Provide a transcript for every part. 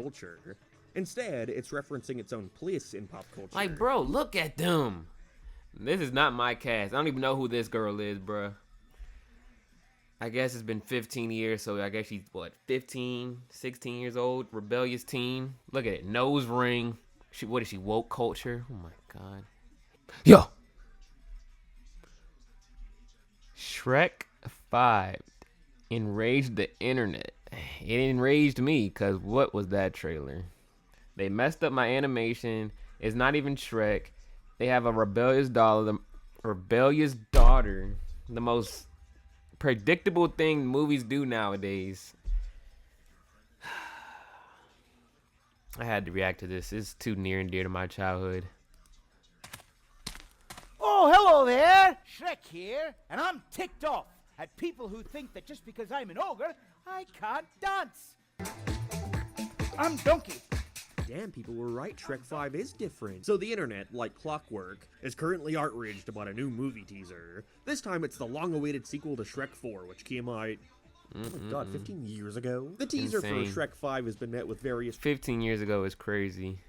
culture. Instead, it's referencing its own place in pop culture. Like, bro, look at them. This is not my cast. I don't even know who this girl is, bro. I guess it's been 15 years, so I guess she's, 15, 16 years old? Rebellious teen. Look at it. Nose ring. What is she, woke culture? Oh, my God. Yo! Shrek 5 enraged the internet. It enraged me, because what was that trailer? They messed up my animation. It's not even Shrek. They have a rebellious daughter. The most predictable thing movies do nowadays. I had to react to this. It's too near and dear to my childhood. Oh, hello there! Shrek here, and I'm ticked off at people who think that just because I'm an ogre, I can't dance. I'm Donkey. Damn, people were right, Shrek 5 is different. So the internet, like clockwork, is currently outraged about a new movie teaser. This time it's the long-awaited sequel to Shrek 4, which came out, oh my god, 15 years ago? The teaser Insane. for Shrek 5 has been met with various... 15 years ago is crazy.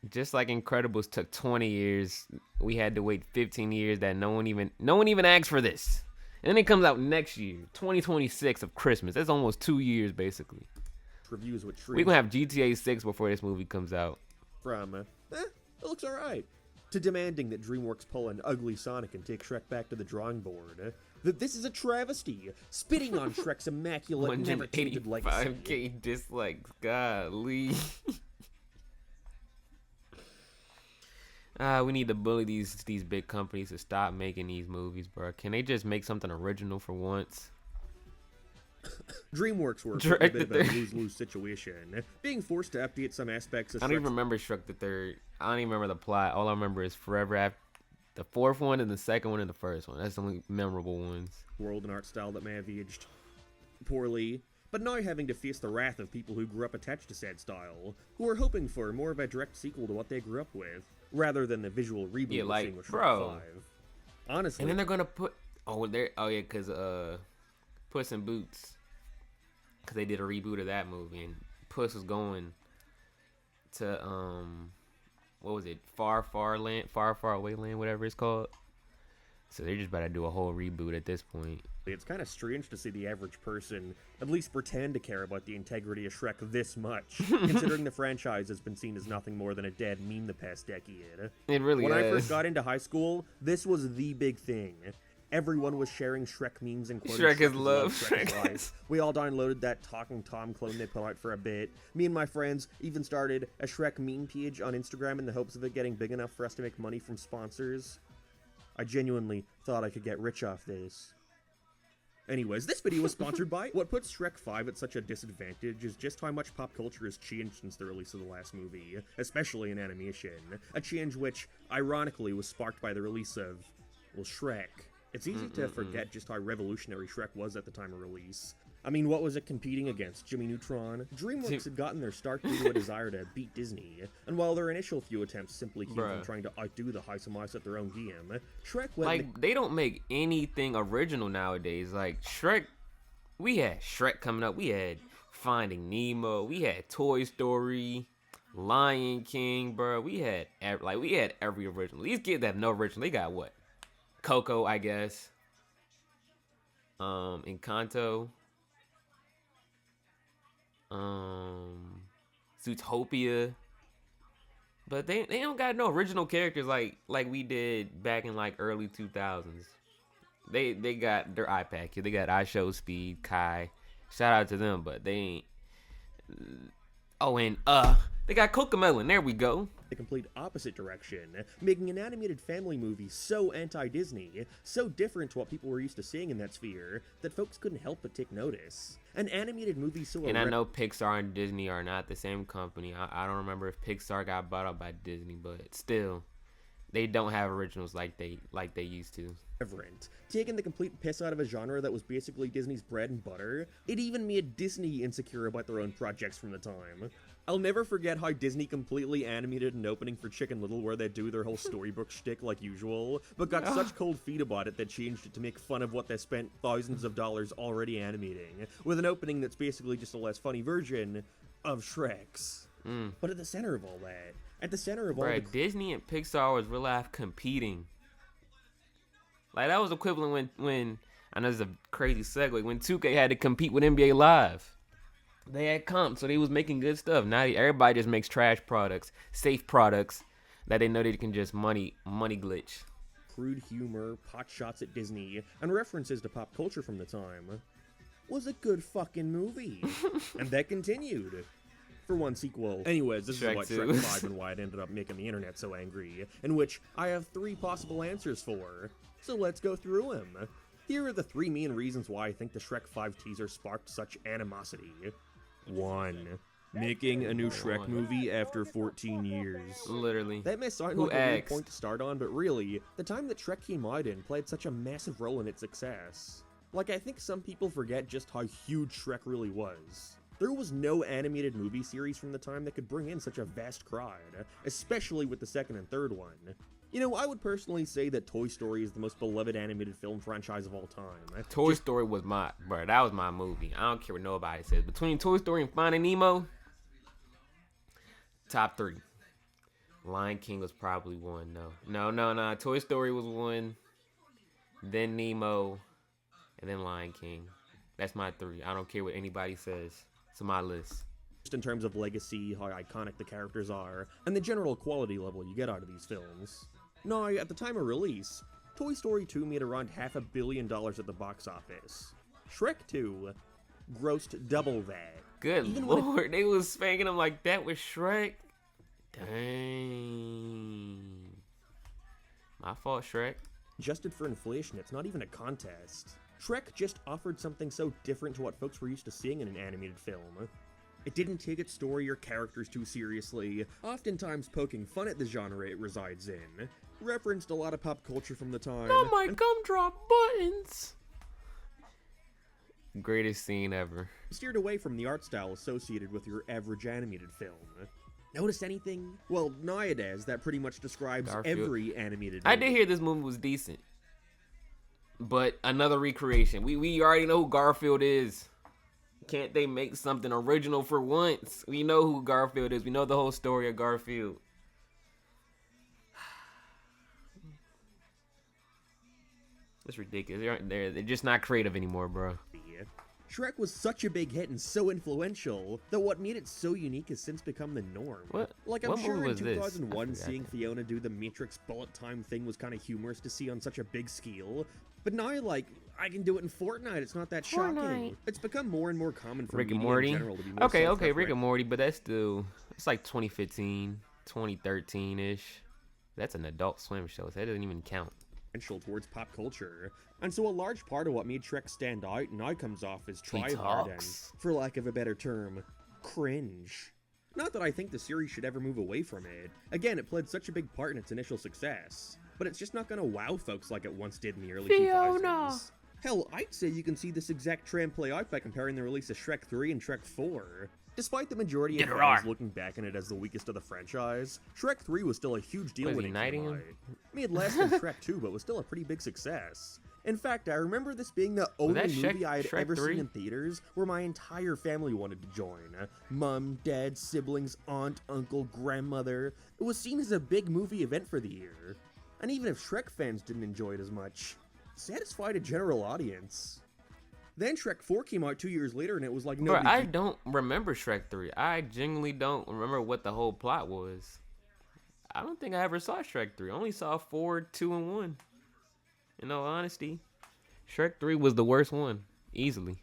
Just like Incredibles took 20 years, we had to wait 15 years that no one even asked for this. And then it comes out next year, 2026 of Christmas. That's almost 2 years, basically. Reviews with We're gonna have GTA 6 before this movie comes out. From, it looks alright, to demanding that DreamWorks pull an ugly Sonic and take Shrek back to the drawing board. That this is a travesty, spitting on Shrek's immaculate, never-tainted legacy. 185K dislikes, golly. We need to bully these big companies to stop making these movies, bro. Can they just make something original for once? DreamWorks were a bit of a lose-lose situation, being forced to update some aspects of I don't even remember Shrek the Third. I don't even remember the plot. All I remember is Forever After the fourth one and the second one and the first one. That's the only memorable ones. World and art style that may have aged poorly, but now having to face the wrath of people who grew up attached to said style, who are hoping for more of a direct sequel to what they grew up with, rather than the visual reboot Yeah, we're like, seeing with Shrek bro. 5. Honestly. And then they're gonna put because Puss in Boots, because they did a reboot of that movie, and Puss was going to what was it, far away land, whatever it's called. So they're just about to do a whole reboot at this point. It's kind of strange to see the average person at least pretend to care about the integrity of Shrek this much, considering the franchise has been seen as nothing more than a dead meme the past decade. It really When is. I first got into high school, this was the big thing. Everyone was sharing Shrek memes and quoting Shrek is love, Shrek is Shrek life. is- We all downloaded that Talking Tom clone they put out for a bit. Me and my friends even started a Shrek meme page on Instagram in the hopes of it getting big enough for us to make money from sponsors. I genuinely thought I could get rich off this. Anyways, this video was sponsored by... What puts Shrek 5 at such a disadvantage is just how much pop culture has changed since the release of the last movie, especially in animation. A change which, ironically, was sparked by the release of, well, Shrek. It's easy to forget just how revolutionary Shrek was at the time of release. I mean, what was it competing against? Jimmy Neutron? DreamWorks had gotten their start due to a desire to beat Disney, and while their initial few attempts simply came from trying to outdo the House of Mice at their own game, Shrek went... Like, they don't make anything original nowadays. Like, Shrek, we had Shrek coming up. We had Finding Nemo. We had Toy Story, Lion King, bro. We had every original. These kids have no original. They got what? Coco, I guess. Encanto. Zootopia. But they don't got no original characters like we did back in like early 2000s. They got their iPad kid. They got iShowSpeed, Kai. Shout out to them, but they ain't. Oh, and they got Cocomelon. There we go. The complete opposite direction, making an animated family movie so anti-Disney, so different to what people were used to seeing in that sphere, that folks couldn't help but take notice. An animated movie so... And I know Pixar and Disney are not the same company. I don't remember if Pixar got bought up by Disney, but still, they don't have originals like they used to. Taking the complete piss out of a genre that was basically Disney's bread and butter, it even made Disney insecure about their own projects from the time. I'll never forget how Disney completely animated an opening for Chicken Little where they do their whole storybook shtick like usual, but got such cold feet about it that changed it to make fun of what they spent thousands of dollars already animating, with an opening that's basically just a less funny version of Shreks. But at the center of all that, Disney and Pixar was real life competing. Like, that was equivalent when I know this is a crazy segue, when 2K had to compete with NBA Live. They had comps, so they was making good stuff. Now everybody just makes trash products, safe products that they know they can just money glitch. Crude humor, pot shots at Disney, and references to pop culture from the time was a good fucking movie. And that continued for one sequel. Anyways, this Shrek is what 2. Shrek 5 and why it ended up making the internet so angry, in which I have 3 possible answers for. So let's go through them. Here are the 3 main reasons why I think the Shrek 5 teaser sparked such animosity. 1. Making a new Shrek movie after 14 years. Literally. That may sound Who like a weird asks? point to start on, but really, the time that Shrek came out in played such a massive role in its success. Like, I think some people forget just how huge Shrek really was. There was no animated movie series from the time that could bring in such a vast crowd, especially with the second and third one. You know, I would personally say that Toy Story is the most beloved animated film franchise of all time. Toy Story was that was my movie. I don't care what nobody says. Between Toy Story and Finding Nemo, top 3. Lion King was probably 1, though. No. Toy Story was 1, then Nemo, and then Lion King. That's my 3. I don't care what anybody says. It's on my list. Just in terms of legacy, how iconic the characters are, and the general quality level you get out of these films. Now, at the time of release, Toy Story 2 made around $500 million at the box office. Shrek 2 grossed double that. Good Even when lord, they was spanking him like that with Shrek. Dang. My fault, Shrek. Adjusted for inflation, it's not even a contest. Shrek just offered something so different to what folks were used to seeing in an animated film. It didn't take its story or characters too seriously, oftentimes poking fun at the genre it resides in. Referenced a lot of pop culture from the time. Not my gumdrop buttons. Greatest scene ever. Steered away from the art style associated with your average animated film. Notice anything? Well, nowadays, that pretty much describes Garfield. every animated I movie. did hear this movie was decent. But another recreation. We already know who Garfield is. Can't they make something original for once? We know who Garfield is. We know the whole story of Garfield. It's ridiculous. They're just not creative anymore, bro. Shrek was such a big hit and so influential that what made it so unique has since become the norm. What? Like, I'm What sure movie in was this? I 2001 forgot seeing that. Fiona do the Matrix bullet time thing was kind of humorous to see on such a big scale. But now, like, I can do it in Fortnite. It's not that shocking. Fortnite. It's become more and more common for Rick and media Morty. in general to be more Okay, Rick self-referential. and Morty, but that's still, it's like 2015, 2013-ish. That's an Adult Swim show, so that doesn't even count. Towards pop culture. And so a large part of what made Shrek stand out now comes off as He try-hard and, talks. for lack of a better term, cringe. Not that I think the series should ever move away from it. Again, it played such a big part in its initial success. But it's just not gonna wow folks like it once did in the early Fiona. 2000s. Hell, I'd say you can see this exact trend play out by comparing the release of Shrek 3 and Shrek 4. Despite the majority of Get her fans on. looking back on it as the weakest of the franchise, Shrek 3 was still a huge deal Was when he it came knighting out. him? Made less than Shrek 2, but was still a pretty big success. In fact, I remember this being the only that movie I had Shrek ever 3? seen in theaters where my entire family wanted to join. Mom, dad, siblings, aunt, uncle, grandmother. It was seen as a big movie event for the year. And even if Shrek fans didn't enjoy it as much, it satisfied a general audience. Then Shrek 4 came out 2 years later and it was like no Bro, big I deal. don't remember Shrek 3. I genuinely don't remember what the whole plot was. I don't think I ever saw Shrek 3. I only saw 4, 2, and 1. In all honesty, Shrek 3 was the worst one. Easily.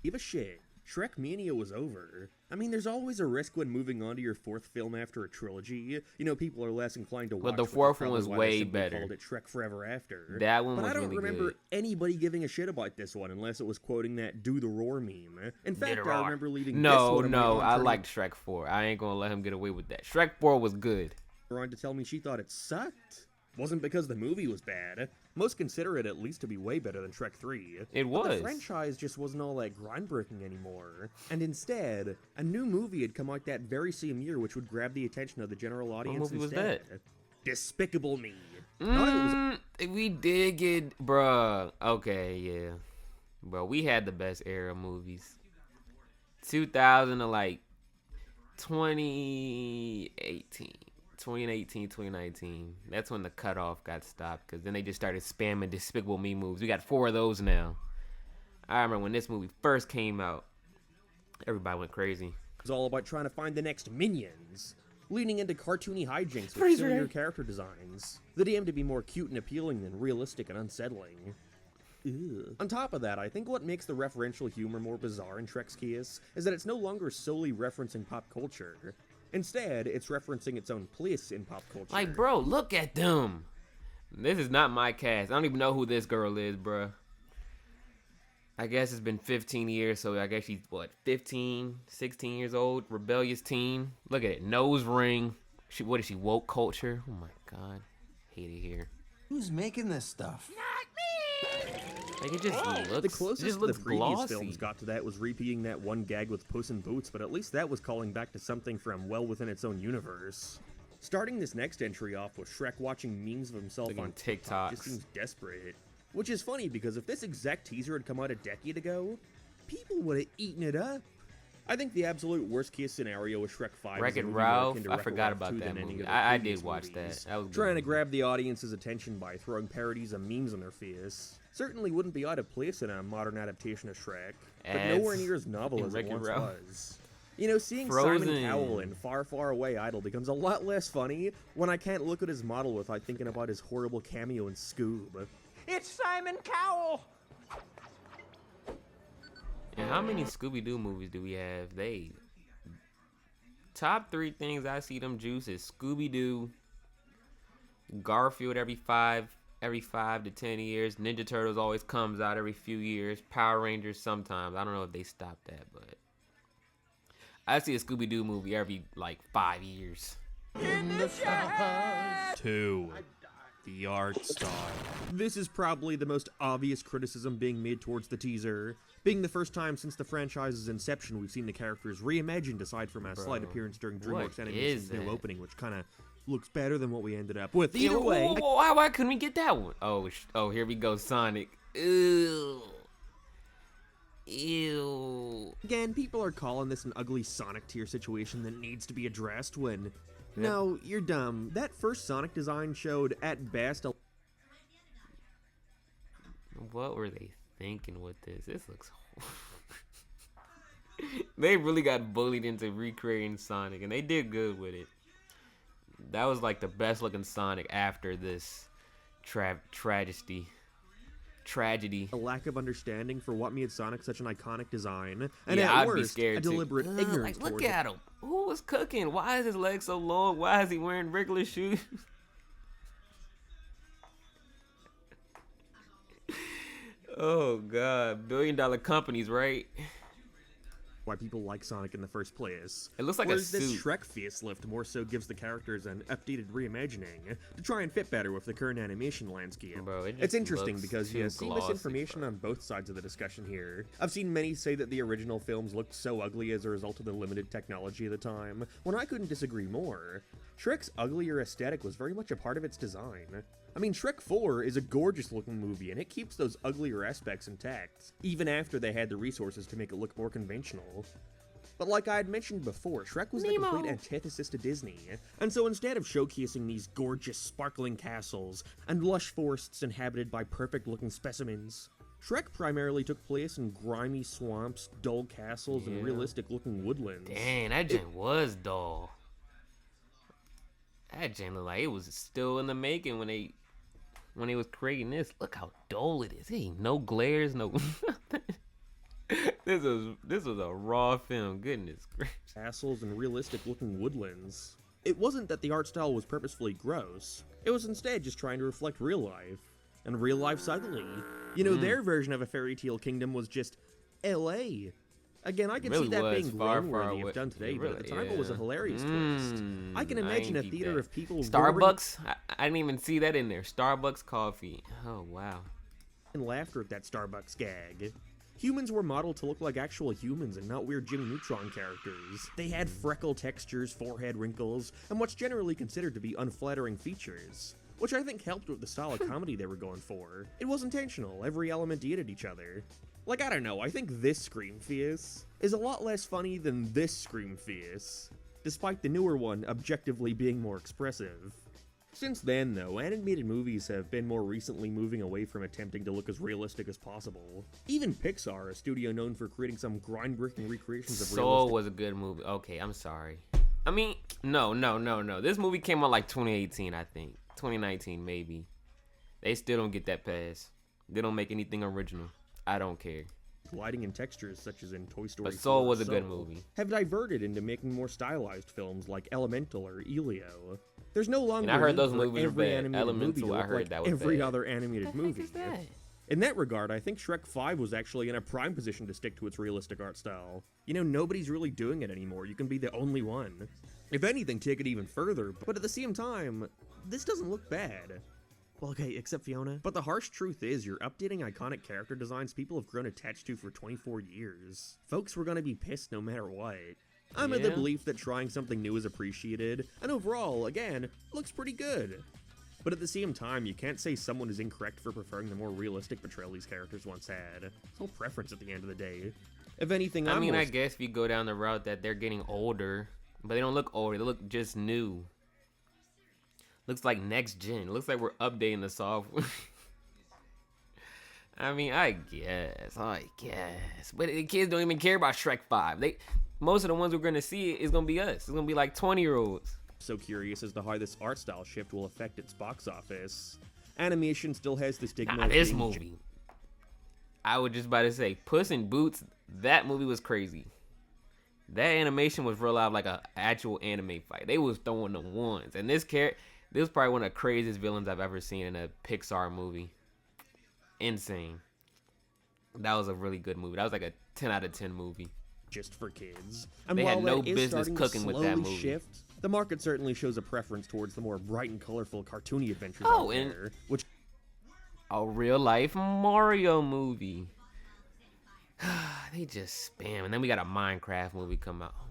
Give a shit. Shrek Mania was over. I mean, there's always a risk when moving on to your 4th film after a trilogy. You know, people are less inclined to watch. the which is 4th one probably was why they way simply better. Called it Shrek Forever After. That one but was I don't really remember good. anybody giving a shit about this one unless it was quoting that "Do the Roar" meme. In fact, Did it I roar. remember leaving. this No, one of my no, mom I turning liked Shrek 4. I ain't gonna let him get away with that. Shrek 4 was good. around to tell me she thought it sucked. Wasn't because the movie was bad. Most consider it at least to be way better than Shrek 3. It But the was. franchise just wasn't all that groundbreaking anymore. And instead, a new movie had come out that very same year which would grab the attention of the general audience movie was instead. that? Despicable Me. Thought it was We did get, bruh. Okay, yeah. Bro, we had the best era movies. 2000 to like 2018. 2018, 2019. That's when the cutoff got stopped, because then they just started spamming Despicable Me moves. We got 4 of those now. I remember when this movie first came out, everybody went crazy. It's all about trying to find the next Minions, leaning into cartoony hijinks with Freeze sillier Ray. character designs that aim to be more cute and appealing than realistic and unsettling. Ew. On top of that, I think what makes the referential humor more bizarre in Shrek's case is that it's no longer solely referencing pop culture. Instead, it's referencing its own place in pop culture. Like, bro, look at them. This is not my cast. I don't even know who this girl is, bro. I guess it's been 15 years, so I guess she's, 15, 16 years old? Rebellious teen. Look at it. Nose ring. What is she, woke culture? Oh, my God. Hate it here. Who's making this stuff? Like, it just looks, The closest it just looks the previous glossy. films got to that was repeating that one gag with Puss in Boots, but at least that was calling back to something from well within its own universe. Starting this next entry off with Shrek watching memes of himself Looking on TikTok just TikToks. seems desperate. Which is funny, because if this exact teaser had come out a decade ago, people would have eaten it up. I think the absolute worst case scenario is Shrek 5 is a Wreck-It movie more Ralph. akin to I Wreck-It forgot Ralph about 2 that than any movie. of the I previous did watch movies. that. That was Trying to good. grab the audience's attention by throwing parodies of memes in their face certainly wouldn't be out of place in a modern adaptation of Shrek, but As nowhere near as novel in as it Wreck-It once Ralph. was. You know, seeing Frozen. Simon Cowell in Far, Far Away Idol becomes a lot less funny when I can't look at his model without thinking about his horrible cameo in Scoob. It's Simon Cowell! And how many Scooby-Doo movies do we have? Top 3 things I see them juice is Scooby-Doo, Garfield every 5 to 10 years, Ninja Turtles always comes out every few years, Power Rangers sometimes. I don't know if they stopped that, but I see a Scooby-Doo movie every 5 years. 2. The art style. This is probably the most obvious criticism being made towards the teaser, being the first time since the franchise's inception we've seen the characters reimagined aside from a slight appearance during DreamWorks what Animation's is new that? opening, which kind of looks better than what we ended up with. Either Either way, why couldn't we get that one? Oh, here we go, Sonic. Ew. again, people are calling this an ugly Sonic tier situation that needs to be addressed when... No, you're dumb. That first Sonic design showed, at best, a... What were they thinking with this? This looks. They really got bullied into recreating Sonic, and they did good with it. That was like the best looking Sonic after this tragedy. a lack of understanding for what made Sonic such an iconic design, and Yeah, at I'd be worst, scared a too. deliberate ignorance Look towards it. at him. Who was cooking? Why is his leg so long? Why is he wearing regular shoes? Oh God, $1 billion companies, right? Why people like Sonic in the first place. It looks like Whereas a this suit. Shrek facelift more so gives the characters an updated reimagining to try and fit better with the current animation landscape. Bro, it It's just interesting looks because too you see glossy, misinformation bro. on both sides of the discussion here. I've seen many say that the original films looked so ugly as a result of the limited technology of the time, when I couldn't disagree more. Shrek's uglier aesthetic was very much a part of its design. I mean, Shrek 4 is a gorgeous looking movie, and it keeps those uglier aspects intact, even after they had the resources to make it look more conventional. But like I had mentioned before, Shrek was the Nemo. complete antithesis to Disney, and so instead of showcasing these gorgeous, sparkling castles and lush forests inhabited by perfect-looking specimens, Shrek primarily took place in grimy swamps, dull castles, and Yeah. realistic-looking woodlands. Dang, that gen was dull. That gen looked like it was still in the making when they was creating this. Look how dull it is. There ain't no glares, no nothing. This was a raw film. Goodness gracious. Castles and realistic-looking woodlands. It wasn't that the art style was purposefully gross. It was instead just trying to reflect real life. And real life's ugly. You know, their version of a fairy tale kingdom was just L.A. Again, I can Really see that was being far, grown far worthy away. if done today, Yeah, but at the really, time it was a yeah. hilarious twist. I can imagine a ain't peep theater that. of people roaring Starbucks? I didn't even see that in there. Starbucks coffee. Oh, wow. in laughter at that Starbucks gag. Humans were modeled to look like actual humans and not weird Jimmy Neutron characters. They had freckle textures, forehead wrinkles, and what's generally considered to be unflattering features, which I think helped with the style of comedy they were going for. It was intentional, every element aided each other. Like, I don't know, I think this Scream Face is a lot less funny than this Scream Face. despite the newer one objectively being more expressive. Since then, though, animated movies have been more recently moving away from attempting to look as realistic as possible. Even Pixar, a studio known for creating some groundbreaking recreations of Soul was a good movie. Okay, I'm sorry. I mean, no. This movie came out like 2018, I think. 2019, maybe. They still don't get that pass. They don't make anything original. I don't care. Lighting and textures, such as in Toy Story 4, But Soul was a good movie. have diverted into making more stylized films like Elemental or Elio. There's no longer And I heard need those for movies were every bad. animated movie Elemental, to I look heard like that was every bad. other animated What the movie. heck is that? In that regard, I think Shrek 5 was actually in a prime position to stick to its realistic art style. You know, nobody's really doing it anymore. You can be the only one. If anything, take it even further, but at the same time, this doesn't look bad. Well, okay, except Fiona. But the harsh truth is, you're updating iconic character designs people have grown attached to for 24 years. Folks were gonna be pissed no matter what. I'm of the Yeah. belief that trying something new is appreciated, and overall, again, looks pretty good. But at the same time, you can't say someone is incorrect for preferring the more realistic portrayal these characters once had. It's all preference at the end of the day. If anything, I I'm mean, more I guess if you go down the route that they're getting older, but they don't look older, they look just new. Looks like next gen. Looks like we're updating the software. I mean, I guess. But the kids don't even care about Shrek 5. Most of the ones we're gonna see is gonna be us. It's gonna be like 20-year-olds. so curious as to how this art style shift will affect its box office. Animation still has the stigma Nah, of this being movie. I was just about to say, Puss in Boots, that movie was crazy. That animation was real live, like a actual anime fight. They was throwing the ones. And this was probably one of the craziest villains I've ever seen in a Pixar movie. Insane. That was a really good movie. That was like a 10 out of 10 movie. just for kids. And They while had no that is business starting cooking to with slowly that movie. shift, the market certainly shows a preference towards the more bright and colorful cartoony adventures Oh, out and- there, which A real life Mario movie. They just spam. And then we got a Minecraft movie come out. Oh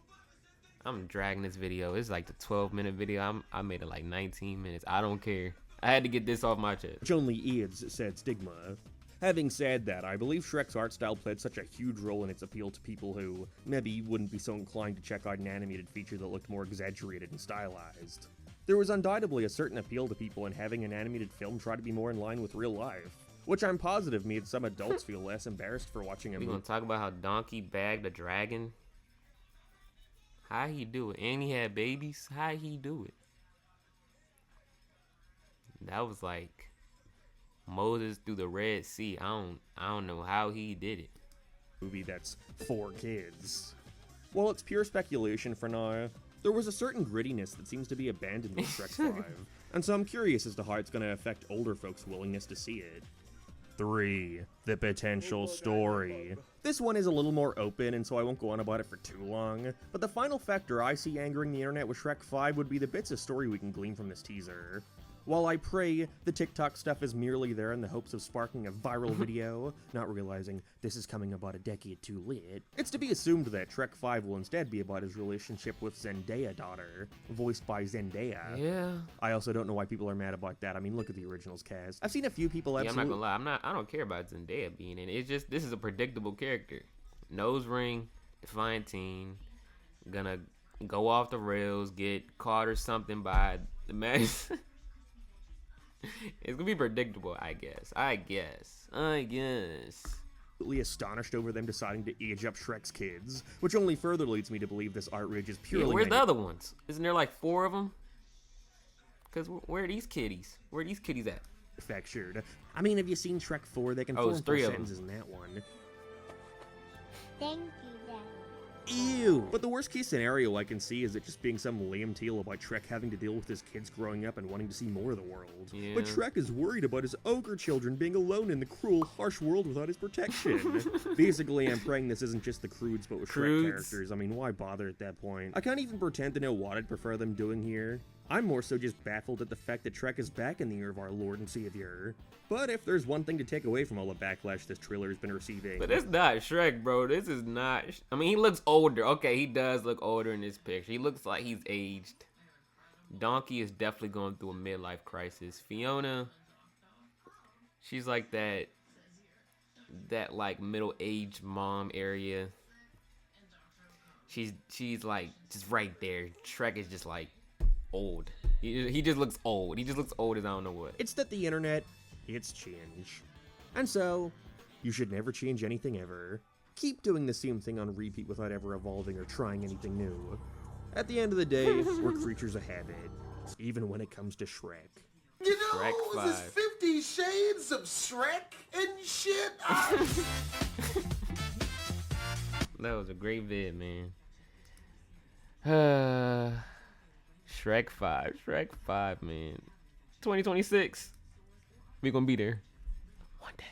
my God. I'm dragging this video. It's like the 12-minute video. I made it like 19 minutes. I don't care. I had to get this off my chest. which only aids said stigma. Having said that, I believe Shrek's art style played such a huge role in its appeal to people who maybe wouldn't be so inclined to check out an animated feature that looked more exaggerated and stylized. There was undoubtedly a certain appeal to people in having an animated film try to be more in line with real life, which I'm positive made some adults feel less embarrassed for watching a We movie. gonna talk about how Donkey bagged a dragon? How he do it? And he had babies? How he do it? That was like Moses through the Red Sea. I don't know how he did it. Movie that's for kids. While it's pure speculation for now, there was a certain grittiness that seems to be abandoned with Shrek 5, and so I'm curious as to how it's going to affect older folks' willingness to see it. 3. The potential story. This one is a little more open, and so I won't go on about it for too long, but the final factor I see angering the internet with Shrek 5 would be the bits of story we can glean from this teaser. While I pray the TikTok stuff is merely there in the hopes of sparking a viral video, not realizing this is coming about a decade too late, it's to be assumed that Shrek 5 will instead be about his relationship with Zendaya daughter, voiced by Zendaya. Yeah. I also don't know why people are mad about that. I mean, look at the originals cast. I've seen a few people Yeah, I'm absolutely... not gonna lie. I don't care about Zendaya being in it. It's just, this is a predictable character. Nose ring, defiant teen, gonna go off the rails, get caught or something by the mask. It's gonna be predictable, I guess. astonished over them deciding to age up Shrek's kids, which only further leads me to believe this outrage is Yeah, purely where's the other ones? Isn't there like 4 of them? Because where are these kitties? Where are these kitties at? manufactured. I mean, have you seen Shrek 4? They can Oh, form it's full 3 of 'em. sentences in that one. Thank you, Daddy. Ew! But the worst case scenario I can see is it just being some lame tale about Shrek having to deal with his kids growing up and wanting to see more of the world. Yeah. But Shrek is worried about his ogre children being alone in the cruel, harsh world without his protection. Basically, I'm praying this isn't just the Croods, but with Shrek Croods. characters. I mean, why bother at that point? I can't even pretend to know what I'd prefer them doing here. I'm more so just baffled at the fact that Shrek is back in the year of our Lord and Savior. But if there's one thing to take away from all the backlash this trailer has been receiving... But it's not Shrek, bro. This is not. I mean, he looks older. Okay, he does look older in this picture. He looks like he's aged. Donkey is definitely going through a midlife crisis. Fiona, she's like that like middle-aged mom area. she's like just right there. Shrek is just like old. He just looks old. He just looks old as I don't know what. It's that the internet, it's change. And so, you should never change anything ever. Keep doing the same thing on repeat without ever evolving or trying anything new. At the end of the day, we're creatures of habit, even when it comes to Shrek. You know, Shrek this 5. 50 Shades of Shrek and shit. That was a great vid, man. Shrek 5, man. 2026. We gonna be there one day.